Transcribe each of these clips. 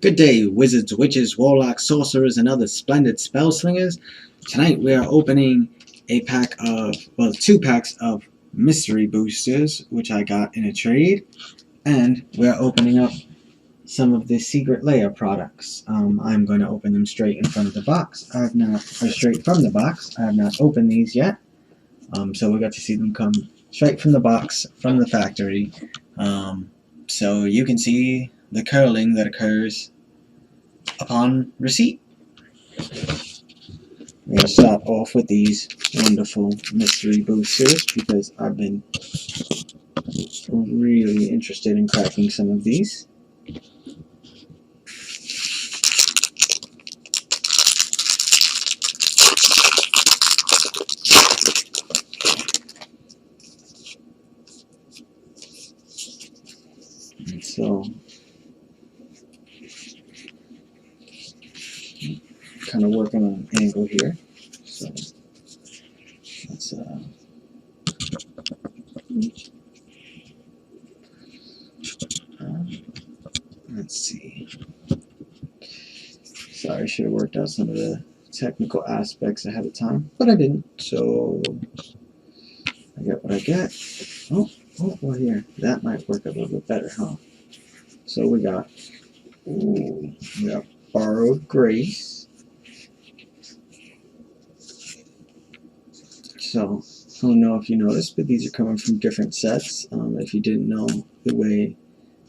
Good day, wizards, witches, warlocks, sorcerers, and other splendid spell slingers. Tonight we are opening a pack of, well, 2 packs of mystery boosters, which I got in a trade, and we are opening up some of the secret lair products. I'm going to open them straight in front of the box. Straight from the box. I have not opened these yet, so we got to see them come straight from the box, from the factory. So you can see the curling that occurs upon receipt. We're going to start off with these wonderful mystery boosters because I've been really interested in cracking some of these. And so, kind of working on an angle here. So, let's see. Sorry, I should have worked out some of the technical aspects ahead of time, but I didn't. So, I get what I get. Oh, well, here. That might work a little bit better, huh? So we got Borrowed Grace. So, I don't know if you noticed, but these are coming from different sets. If you didn't know the way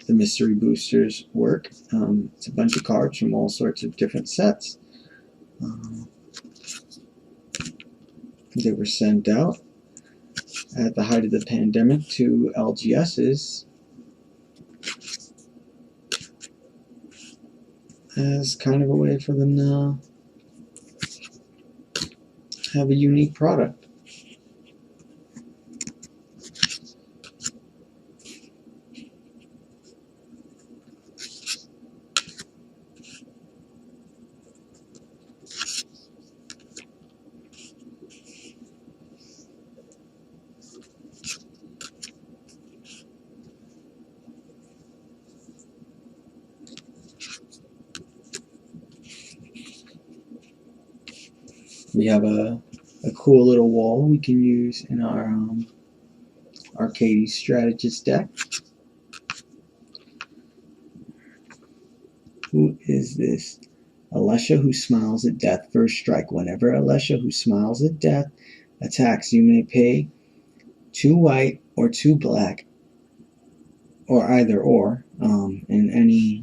the mystery boosters work, it's a bunch of cards from all sorts of different sets. They were sent out at the height of the pandemic to LGSs as kind of a way for them to have a unique product. We have a cool little wall we can use in our Arcane Strategist deck. Who is this? Alesha who smiles at death. First strike. Whenever Alesha who smiles at death attacks, you may pay 2 white or 2 black, or either or, in any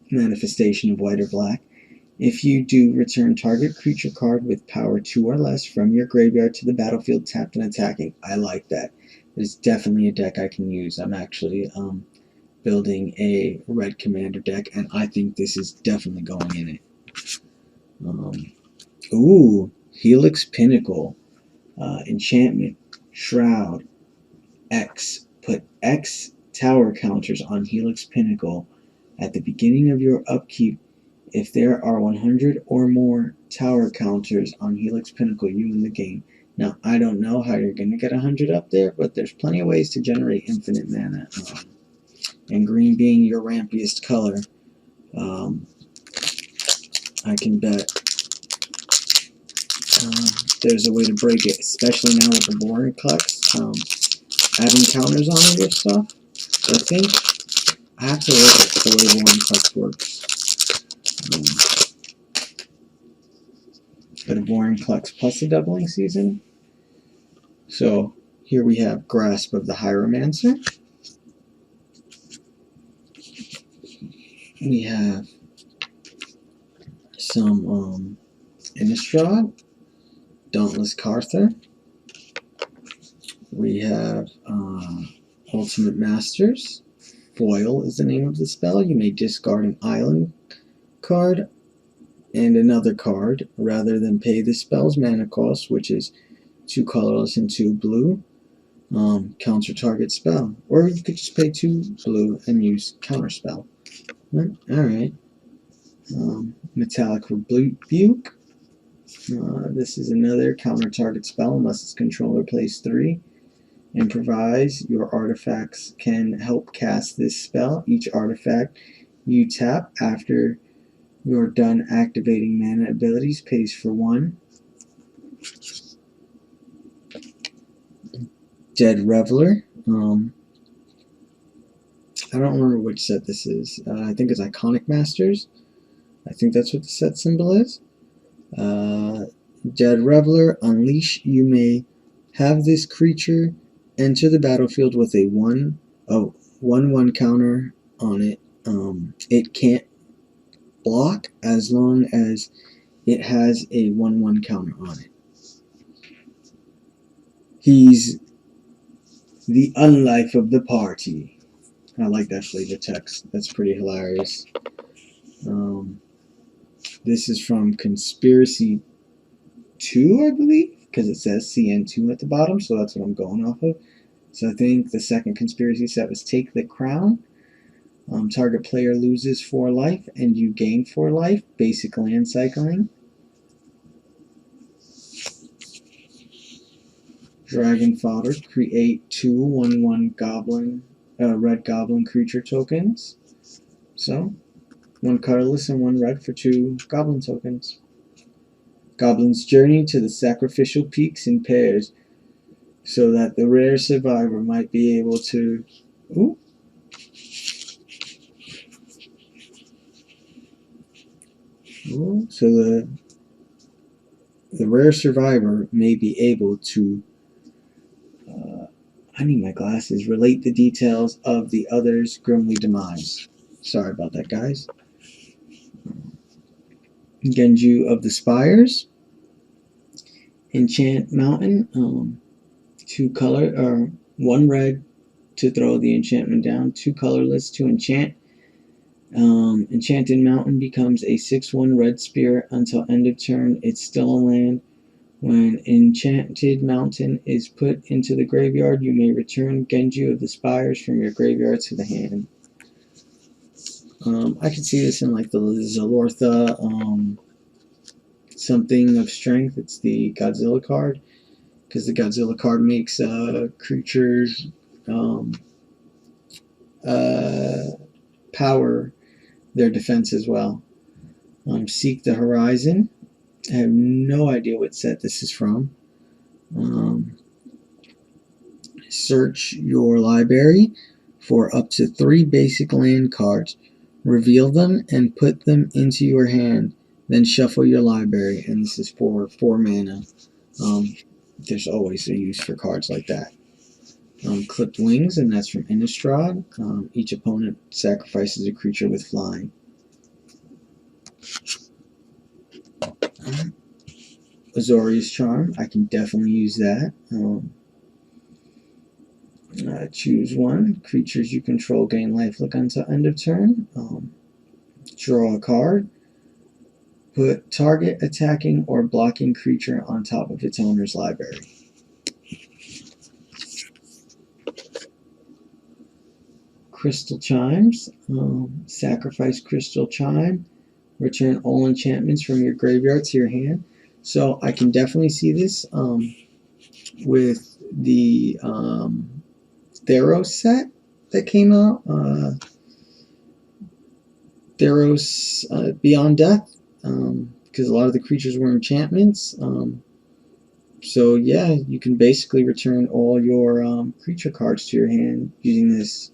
manifestation of white or black. If you do, return target creature card with power 2 or less from your graveyard to the battlefield tapped and attacking. I like that. It's definitely a deck I can use. I'm actually building a red commander deck, and I think this is definitely going in it. Helix Pinnacle, enchantment, shroud, X. Put X tower counters on Helix Pinnacle at the beginning of your upkeep. If there are 100 or more tower counters on Helix Pinnacle, you win the game. Now, I don't know how you're going to get 100 up there, but there's plenty of ways to generate infinite mana. And green being your rampiest color, I can bet there's a way to break it, especially now with the boring Clux. Adding counters on your stuff. I think I have to look at the way boring Clux works. But a boring Clux plus a doubling season. So here we have Grasp of the Hieromancer. We have some Innistrad, Dauntless Carther. We have Ultimate Masters. Foil is the name of the spell. You may discard an island card and another card rather than pay the spell's mana cost, which is 2 colorless and 2 blue. Counter target spell. Or you could just pay 2 blue and use counter spell. Alright. Metallic Rebuke. This is another counter target spell unless its controller plays 3. Improvise. Your artifacts can help cast this spell. Each artifact You tap after you're done activating mana abilities, pays for 1. Dead Reveler. I don't remember which set this is. I think it's Iconic Masters. I think that's what the set symbol is. Dead Reveler. Unleash. You may have this creature enter the battlefield with a 1/1 counter on it. It can't block as long as it has a 1/1 counter on it. He's the unlife of the party. I like that flavor text. That's pretty hilarious. This is from Conspiracy 2, I believe, because it says CN2 at the bottom, so that's what I'm going off of. So I think the second conspiracy set was Take the Crown. Target player loses 4 life and you gain 4 life. Basic land cycling. Dragon Fodder. Create 2 1/1 goblin, red goblin creature tokens. So, 1 colorless and 1 red for 2 goblin tokens. Goblins journey to the sacrificial peaks in pairs so that the rare survivor might be able to... Ooh. Ooh. So the rare survivor may be able to... I need my glasses. Relate the details of the other's grimly demise. Sorry about that, guys. Genju of the Spires. Enchant Mountain. 2 color, or 1 red to throw the enchantment down. 2 colorless to enchant. Enchanted Mountain becomes a 6/1 red spirit until end of turn. It's still a land. When Enchanted Mountain is put into the graveyard, you may return Genju of the Spires from your graveyard to the hand. I can see this in like the Zalortha something of strength. It's the Godzilla card, because the Godzilla card makes creatures power their defense as well. Seek the Horizon. I have no idea what set this is from. Search your library for up to 3 basic land cards. Reveal them and put them into your hand. Then shuffle your library. And this is for 4 mana. There's always a use for cards like that. Clipped Wings, and that's from Innistrad. Each opponent sacrifices a creature with flying. Azorius Charm, I can definitely use that. Choose 1. Creatures you control gain lifelink until end of turn. Draw a card. Put target attacking or blocking creature on top of its owner's library. Crystal Chimes. Sacrifice Crystal Chime. Return all enchantments from your graveyard to your hand. So I can definitely see this with the Theros set that came out. Theros Beyond Death. Because a lot of the creatures were enchantments. So yeah, you can basically return all your creature cards to your hand using this.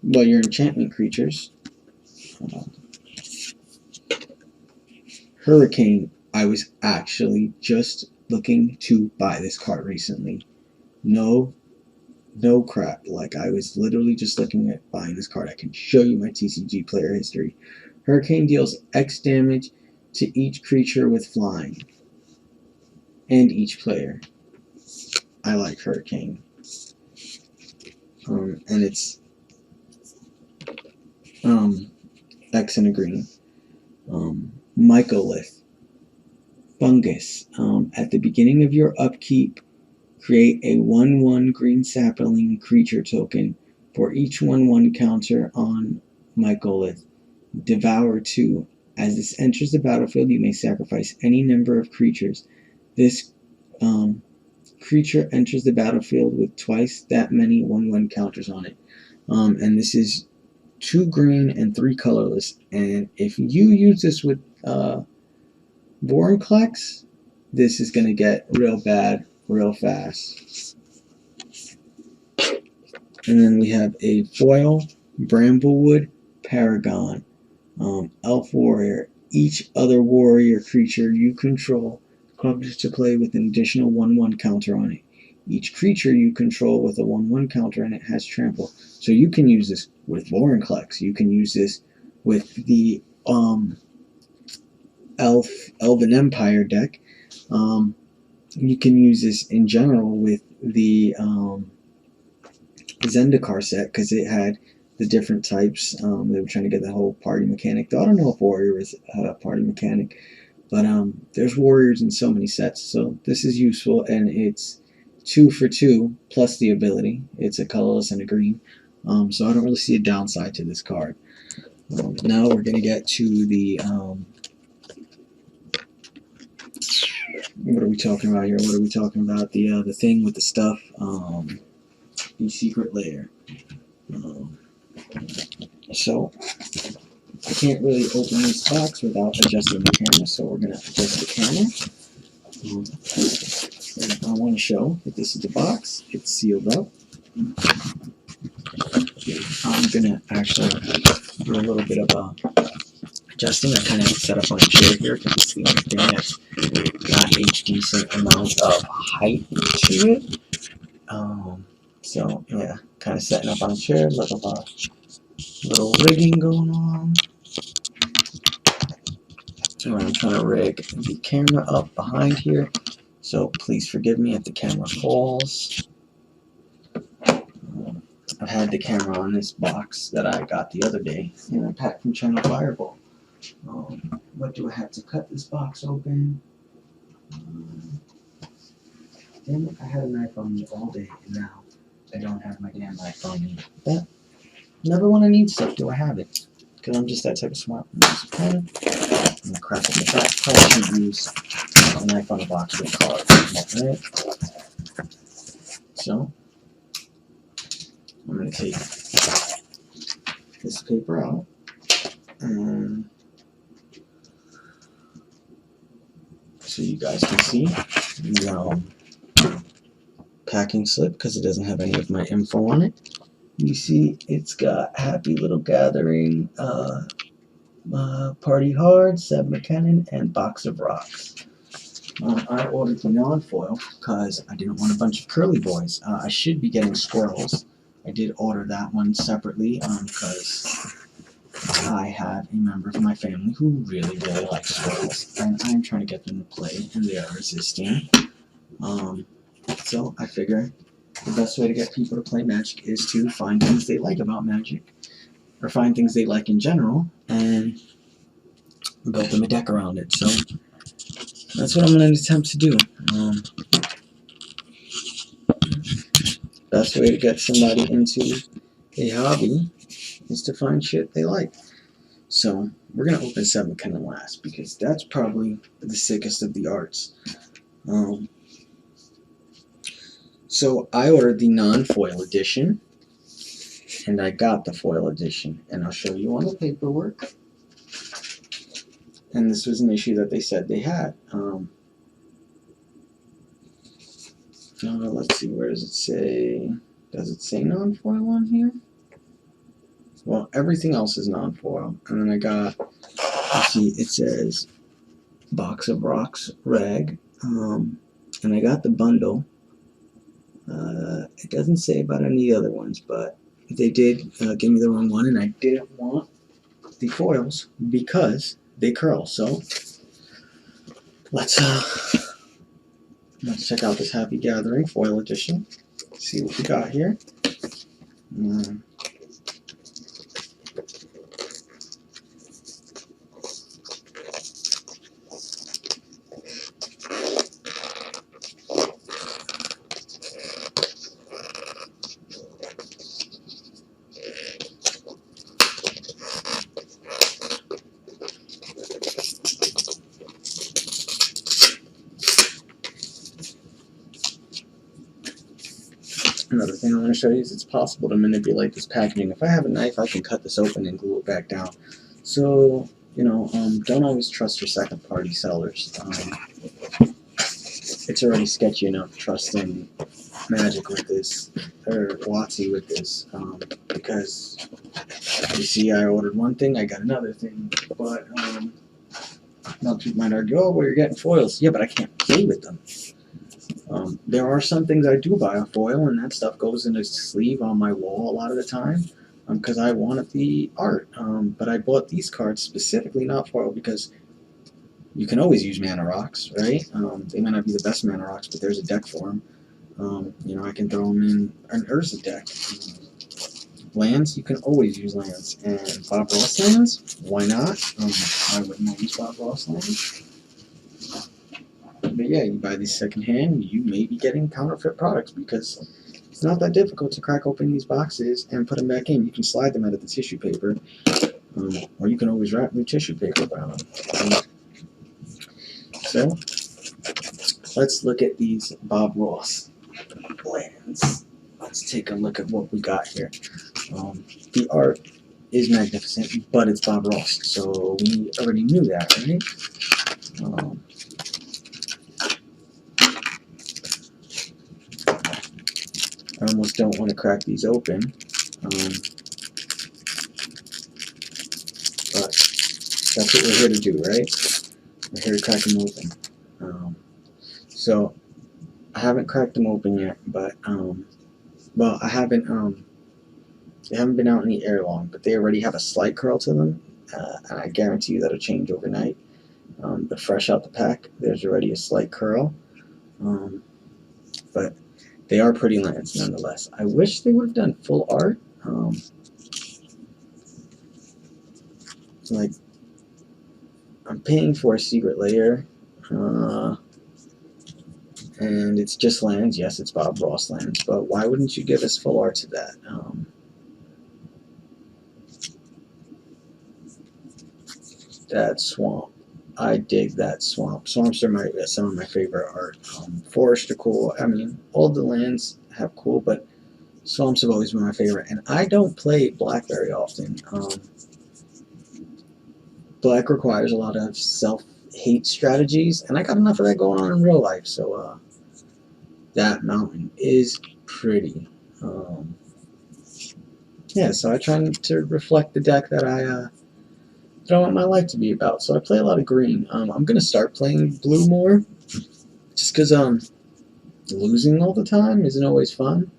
Well, your enchantment creatures. Hurricane. I was actually just looking to buy this card recently. No crap. Like, I was literally just looking at buying this card. I can show you my TCG player history. Hurricane deals X damage to each creature with flying. And each player. I like Hurricane. And it's X and a green. Mycolith. Fungus. At the beginning of your upkeep, create a 1/1 green sapling creature token for each 1/1 counter on Mycolith. Devour 2. As this enters the battlefield, you may sacrifice any number of creatures. This creature enters the battlefield with twice that many 1/1 counters on it. And this is 2 green and 3 colorless. And if you use this with Vorinclex, this is going to get real bad real fast. And then we have a foil Bramblewood Paragon, Elf Warrior. Each other warrior creature you control comes to play with an additional 1/1 counter on it. Each creature you control with a 1/1 counter on it has trample. So you can use this with Vorinclex. You can use this with the Elven Empire deck. You can use this in general with the Zendikar set because it had the different types. They were trying to get the whole party mechanic. Though I don't know if Warrior is a party mechanic, but there's warriors in so many sets. So this is useful, and it's 2 for 2 plus the ability. It's a colorless and a green. So I don't really see a downside to this card. Now we're gonna get to the what are we talking about here? What are we talking about? The thing with the stuff. The secret lair. So I can't really open this box without adjusting the camera, so we're going to adjust the camera. I want to show that this is the box. It's sealed up. I'm going to actually do a little bit of adjusting. I kind of set up on a chair here because it's the only thing that's got a decent amount of height to it. So yeah, kind of setting up on a chair, little rigging going on. So I'm trying to rig the camera up behind here, so please forgive me if the camera falls. I've had the camera on this box that I got the other day in a pack from Channel Fireball. What do I have to cut this box open? Damn it, I had a knife on me all day, and now I don't have my damn knife on me. But never when I need stuff do I have it, because I'm just that type of smart. I'm gonna crack it in the back. Probably shouldn't use a knife on a box with cards. Right? So I'm gonna take this paper out and so you guys can see the packing slip because it doesn't have any of my info on it. You see it's got Happy Little Gathering, Party Hard, Seb McKinnon, and Box of Rocks. I ordered the non-foil because I didn't want a bunch of curly boys. I should be getting squirrels. I did order that one separately because I have a member of my family who really likes squirrels, and I'm trying to get them to play, and they are resisting. So I figure the best way to get people to play Magic is to find things they like about Magic, or find things they like in general, and build them a deck around it. So that's what I'm going to attempt to do. Best way to get somebody into a hobby is to find shit they like. So we're going to open 7 McKinnon last, because that's probably the sickest of the arts. So I ordered the non-foil edition, and I got the foil edition, and I'll show you on the paperwork. And this was an issue that they said they had. Let's see, where does it say? Does it say non-foil on here? Well, everything else is non-foil. And then I got, you see, it says Box of Rocks rag. And I got the bundle. It doesn't say about any other ones, but they did give me the wrong one, and I didn't want the foils because they curl. So let's check out this Happy Gathering foil edition. See what we got here. Another thing I want to show you is it's possible to manipulate this packaging. If I have a knife, I can cut this open and glue it back down. So, you know, don't always trust your second-party sellers. It's already sketchy enough trusting Magic with this, or Watsy with this, because you see I ordered one thing, I got another thing, but now people might argue, oh, well, you're getting foils. Yeah, but I can't play with them. There are some things I do buy a foil, and that stuff goes in a sleeve on my wall a lot of the time, because I wanted the art. But I bought these cards specifically not foil because you can always use mana rocks, right? They might not be the best mana rocks, but there's a deck for them. You know, I can throw them in an Urza deck. Lands, you can always use lands. And Bob Ross lands, why not? I wouldn't use Bob Ross lands. But yeah, you buy these secondhand, you may be getting counterfeit products because it's not that difficult to crack open these boxes and put them back in. You can slide them out of the tissue paper, or you can always wrap new tissue paper around them. So, let's look at these Bob Ross lands. Let's take a look at what we got here. The art is magnificent, but it's Bob Ross, so we already knew that, right? I almost don't want to crack these open, but that's what we're here to do, right? We're here to crack them open. So I haven't cracked them open yet, but well, I haven't. They haven't been out in the air long, but they already have a slight curl to them, and I guarantee you that'll change overnight. But fresh out the pack, there's already a slight curl, but they are pretty lands nonetheless. I wish they would have done full art. Like, I'm paying for a secret lair, and it's just lands. Yes, it's Bob Ross lands, but why wouldn't you give us full art to that? That swamp. I dig that swamp. Swamps are some of my favorite art. Forests are cool. I mean, all the lands have cool, but swamps have always been my favorite. And I don't play black very often. Black requires a lot of self-hate strategies, and I got enough of that going on in real life. So that mountain is pretty. Yeah, so I try to reflect the deck that I want my life to be about. So I play a lot of green. I'm gonna start playing blue more, just because losing all the time isn't always fun.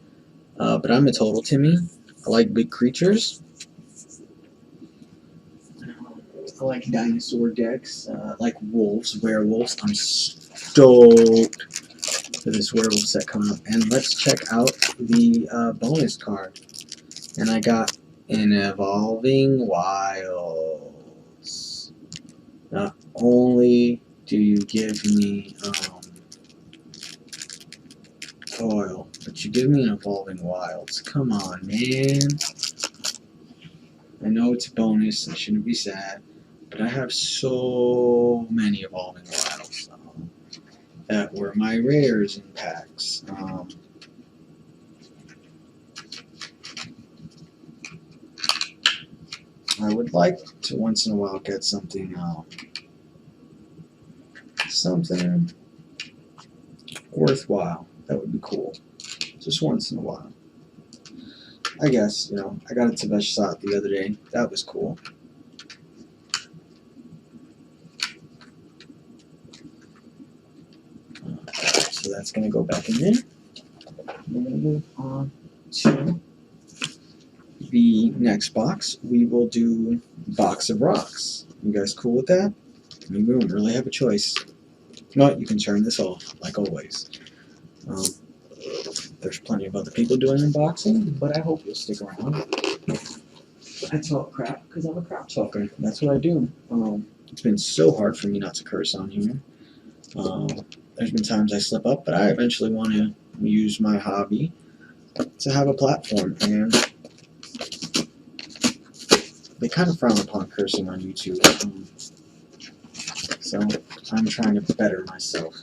But I'm a total Timmy. I like big creatures. I like dinosaur decks. I like wolves, werewolves. I'm stoked for this werewolf set coming up. And let's check out the bonus card. And I got an Evolving Wilds. Not only do you give me foil, but you give me an Evolving Wilds. Come on, man. I know it's a bonus, I shouldn't be sad, but I have so many Evolving Wilds that were my rares in packs. I would like to once in a while get something worthwhile. That would be cool. Just once in a while. I guess, you know, I got a Tavesh Sot the other day. That was cool. So that's going to go back in there. We're going to move on to the next box. We will do Box of Rocks. You guys cool with that? We don't really have a choice. No, you can turn this off, like always. There's plenty of other people doing unboxing, but I hope you'll stick around. I talk crap because I'm a crap talker. That's what I do. It's been so hard for me not to curse on here. There's been times I slip up, but I eventually want to use my hobby to have a platform, and they kind of frown upon cursing on YouTube. So I'm trying to better myself.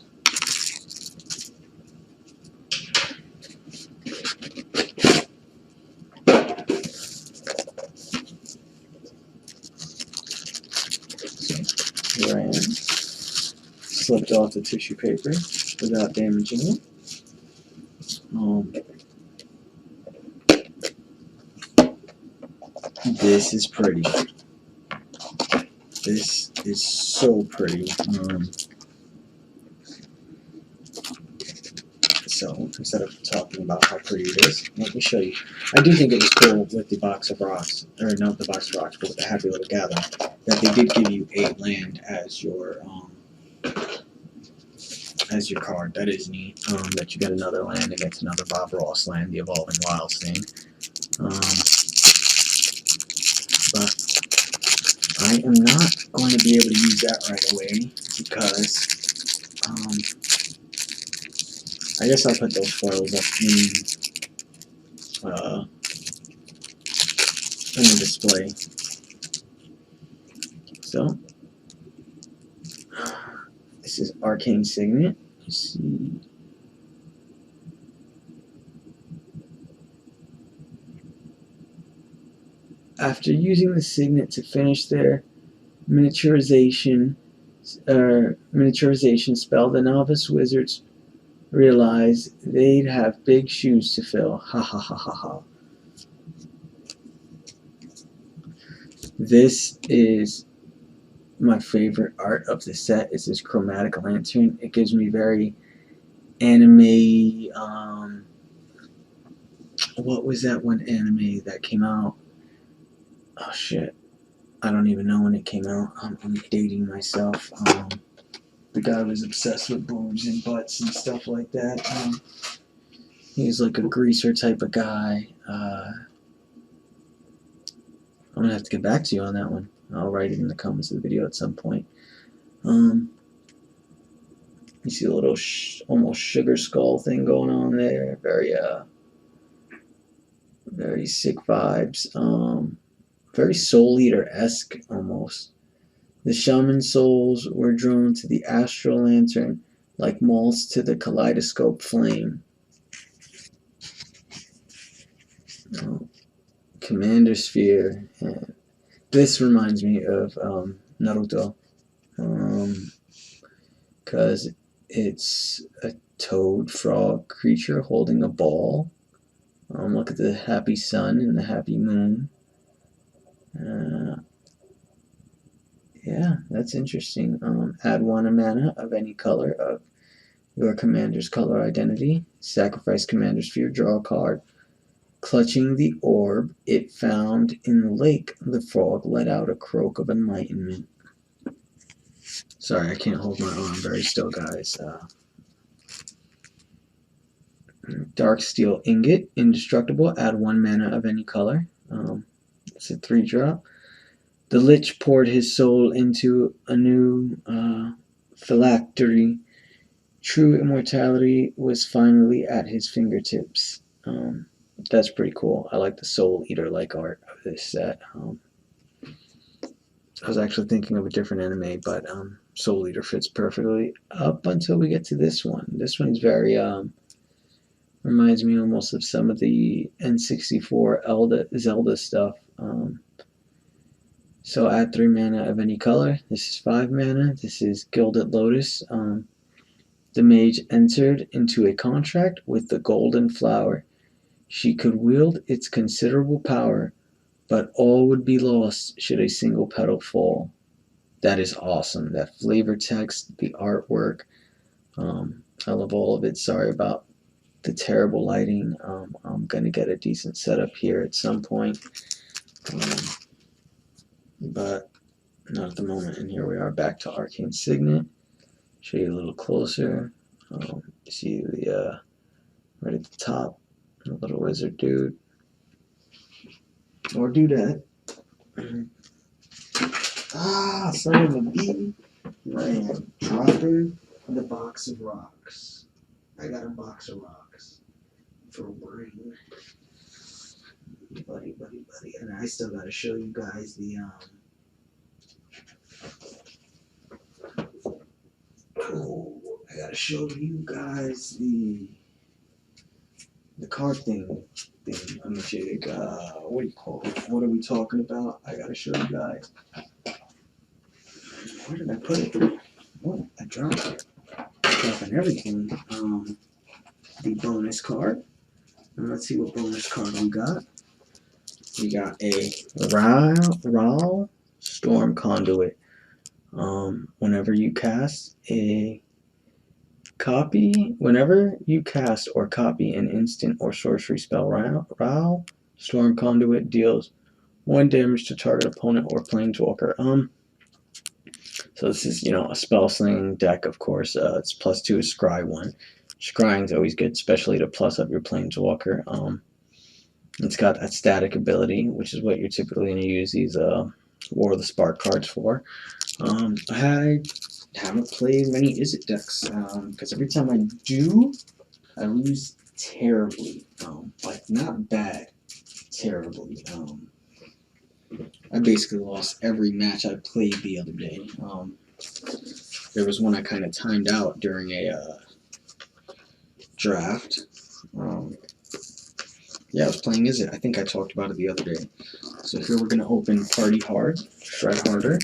ran, slipped off the tissue paper without damaging it. This is pretty. This is so pretty. So instead of talking about how pretty it is, let me show you. I do think it was cool with the box of rocks, or not the box of rocks, but with the Happy Little Gathering, that they did give you a land as your card. That is neat. That you get another land against another Bob Ross land, the Evolving Wilds thing. But I am not going to be able to use that right away because I guess I'll put those foils up in the display. So this is Arcane Signet. Let's see. After using the signet to finish their miniaturization spell, the novice wizards realized they'd have big shoes to fill. Ha ha ha ha ha. This is my favorite art of the set. It's this chromatic lantern. It gives me very anime, what was that one anime that came out? Oh shit, I don't even know when it came out. I'm dating myself. The guy was obsessed with boobs and butts and stuff like that. He's like a greaser type of guy. I'm gonna have to get back to you on that one. I'll write it in the comments of the video at some point. You see a little almost sugar skull thing going on there. Very sick vibes. Very Soul Eater-esque almost. The shaman souls were drawn to the astral lantern like moths to the kaleidoscope flame. Commander Sphere. And this reminds me of Naruto. Because it's a toad frog creature holding a ball. Look at the happy sun and the happy moon. Yeah, that's interesting. Add 1 mana of any color of your commander's color identity. Sacrifice Commander Sphere, draw a card. Clutching the orb it found in the lake, the frog let out a croak of enlightenment. Sorry, I can't hold my arm very still, guys. Dark Steel Ingot, indestructible. Add 1 mana of any color. It's a 3-drop. The Lich poured his soul into a new phylactery. True immortality was finally at his fingertips. That's pretty cool. I like the Soul Eater-like art of this set. I was actually thinking of a different anime, but Soul Eater fits perfectly up until we get to this one. This one's very, reminds me almost of some of the N64 Zelda stuff. So add 3 mana of any color. This is 5 mana. This is Gilded Lotus. The mage entered into a contract with the golden flower. She could wield its considerable power, but all would be lost should a single petal fall. That is awesome. That flavor text, the artwork, I love all of it. Sorry about the terrible lighting. I'm going to get a decent setup here at some point, but not at the moment. And here we are back to Arcane Signet. Show you a little closer. See the right at the top, the little wizard dude. Or dudette. Son of a bee. I am dropping the box of rocks. I got a box of rocks for brain. Buddy. And I still gotta show you guys the I gotta show you guys the card thing. I'm gonna show you, what do you call it? What are we talking about? I gotta show you guys. Where did I put it? Oh, I dropped it. Dropping everything. The bonus card. Let's see what bonus card we got. We got a Ral Storm Conduit. Whenever you cast or copy an instant or sorcery spell, Ral Storm Conduit deals 1 damage to target opponent or planeswalker. So this is, a spell slinging deck, of course. It's +2 to scry 1. Scrying's always good, especially to plus up your planeswalker. It's got that static ability, which is what you're typically going to use these War of the Spark cards for. I haven't played many Izzet decks, because every time I do, I lose terribly. Like, not bad, terribly. I basically lost every match I played the other day. There was one I kind of timed out during a draft. Yeah, I was playing Izzet. I think I talked about it the other day. So here we're going to open Party Hard, Shred Harder.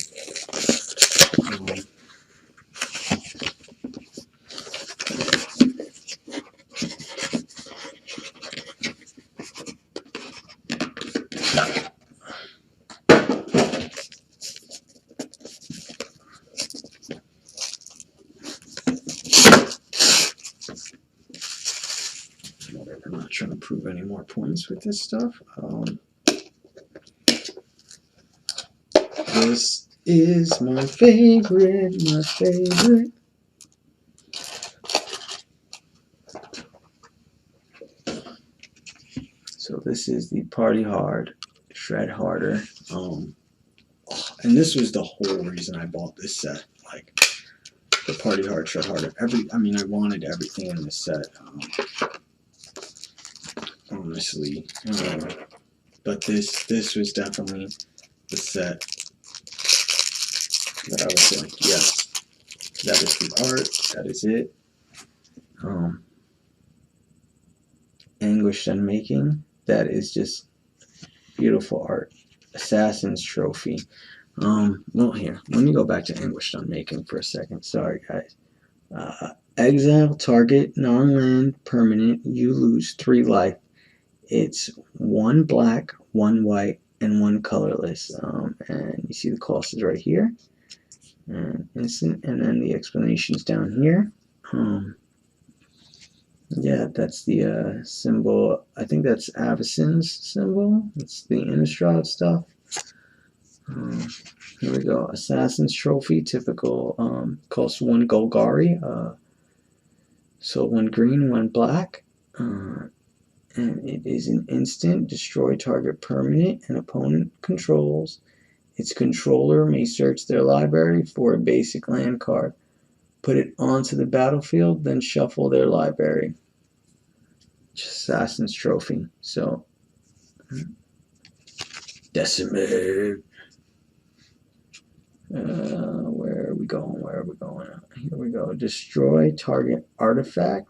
I'm not trying to prove any more points with this stuff. This is my favorite. So this is the Party Hard, Shred Harder. And this was the whole reason I bought this set. Like, the Party Hard, Shred Harder. I wanted everything in this set. Honestly. But this was definitely the set that I was like, yes, that is the art, that is it. Anguished Unmaking, that is just beautiful art. Assassin's Trophy. Well, here, let me go back to Anguished Unmaking for a second. Sorry, guys. Exile target non-land permanent. You lose 3 life. It's 1 black, 1 white, and 1 colorless. And you see the cost is right here. And instant, and then the explanation's down here. Yeah, that's the symbol. I think that's Avacyn's symbol. It's the Innistrad stuff. Here we go. Assassin's Trophy, typical. Costs 1 Golgari. So 1 green, 1 black. And it is an instant. Destroy target permanent and opponent controls. Its controller may search their library for a basic land card. Put it onto the battlefield, then shuffle their library. Assassin's Trophy. So, Decimate. Where are we going? Here we go. Destroy target artifact,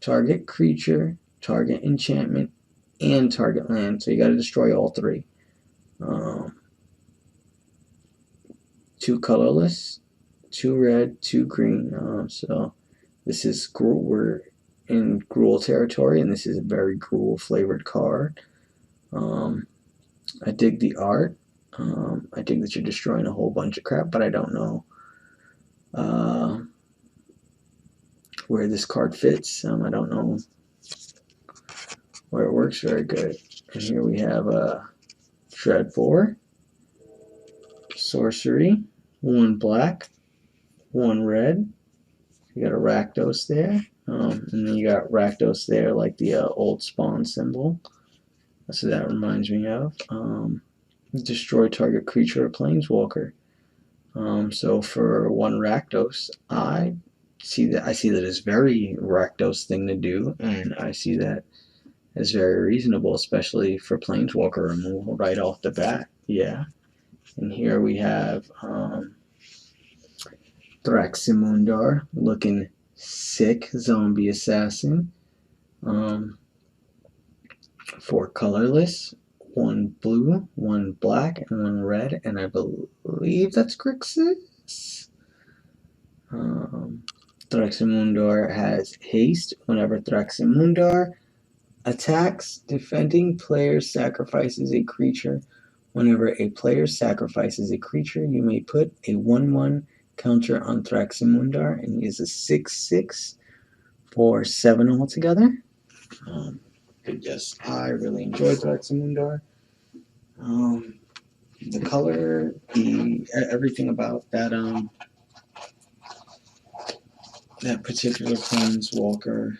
target creature, target enchantment, and target land. So you got to destroy all 3. 2 colorless, 2 red, 2 green. So this is Gruul. We're in Gruul territory, and this is a very Gruul flavored card. I dig the art. I dig that you're destroying a whole bunch of crap, but I don't know where this card fits. I don't know where it works very good. And here we have Shred 4, Sorcery, 1 black, 1 red. You got a Rakdos there, and then you got Rakdos there, like the old Spawn symbol. That's what that reminds me of. Destroy target creature or planeswalker. So for 1 Rakdos, I see that it's very Rakdos thing to do, and I see that as very reasonable, especially for planeswalker removal right off the bat. Yeah. And here we have Thraximondar, looking sick, zombie assassin. 4 colorless, 1 blue, 1 black, and 1 red, and I believe that's Grixis. Thraximondar has haste. Whenever Thraximondar attacks, defending player sacrifices a creature. Whenever a player sacrifices a creature, you may put a 1/1 counter on Thraximondar, and he is a 6/6 for 7 altogether. Yes, I really enjoy Thraximondar. The color, everything about that that particular planeswalker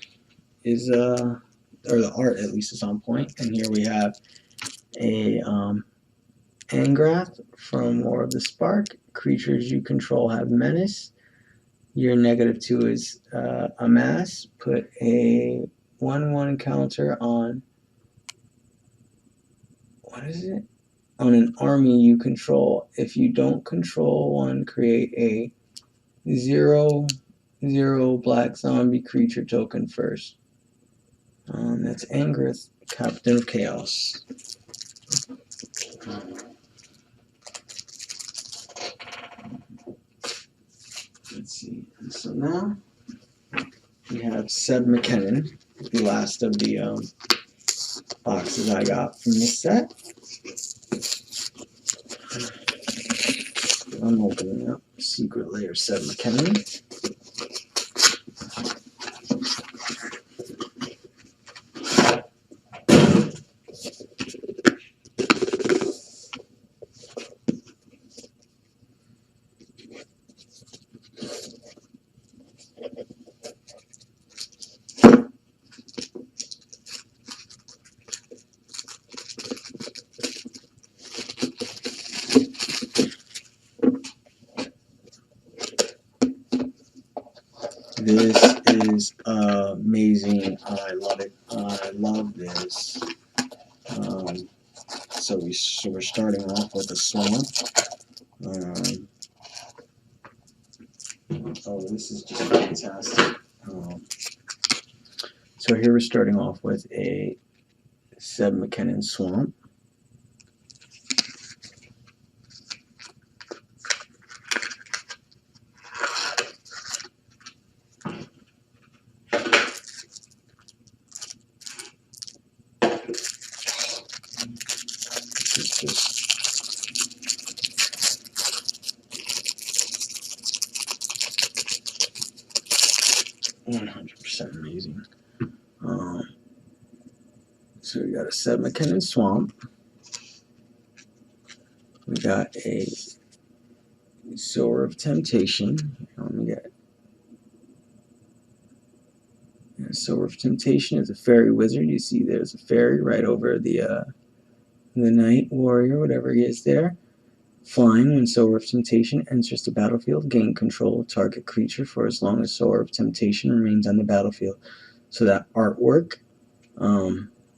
is or the art at least is on point. And here we have a Angrath from War of the Spark. Creatures you control have menace. Your -2 is amass. Put a 1/1 counter on, what is it? On an army you control. If you don't control one, create a 0/0 black zombie creature token first. That's Angrath, Captain of Chaos. Let's see. So now we have Seb McKinnon, the last of the boxes I got from this set. I'm opening up Secret Lair Seb McKinnon. This is amazing. I love it. I love this. So we're starting off with a swamp. Oh, this is just fantastic. So here we're starting off with a Seb McKinnon swamp. It's just 100% amazing. So we got a Seb McKinnon swamp. We got a Sower of Temptation. Let me get it. Sower of Temptation is a fairy wizard. You see there's a fairy right over the knight warrior, whatever he is there. Flying. When Sower of Temptation enters the battlefield, gain control of target creature for as long as Sower of Temptation remains on the battlefield. So that artwork,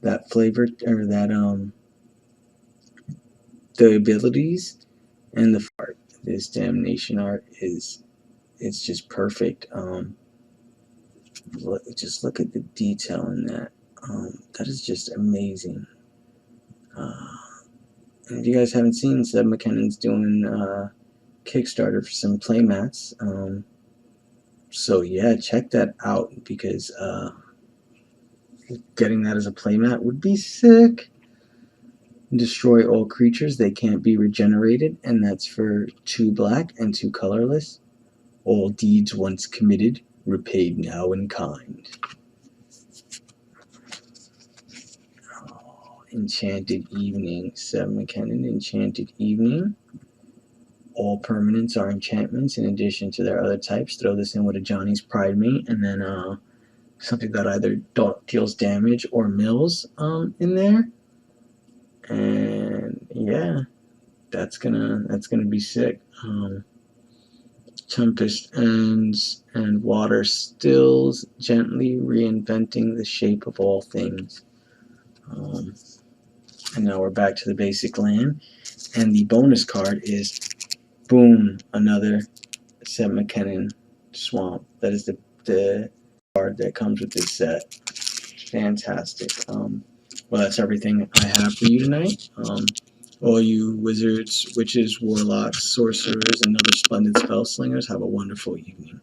that flavor, or that the abilities and the art, this damnation art it's just perfect. Just look at the detail in that. That is just amazing. And if you guys haven't seen, Seb McKinnon's doing Kickstarter for some playmats. So yeah, check that out, because getting that as a playmat would be sick. Destroy all creatures. They can't be regenerated, and that's for 2 black and 2 colorless. All deeds once committed, repaid now in kind. Enchanted Evening. Seb McKinnon, Enchanted Evening. All permanents are enchantments in addition to their other types. Throw this in with a Johnny's Pride Mate, and then something that either deals damage or mills in there. And yeah, that's gonna be sick. Tempest ends and water stills, gently reinventing the shape of all things. And now we're back to the basic land, and the bonus card is, boom, another Seb McKinnon swamp. That is the card that comes with this set. Fantastic. Well, that's everything I have for you tonight. All you wizards, witches, warlocks, sorcerers, and other splendid spell slingers, have a wonderful evening.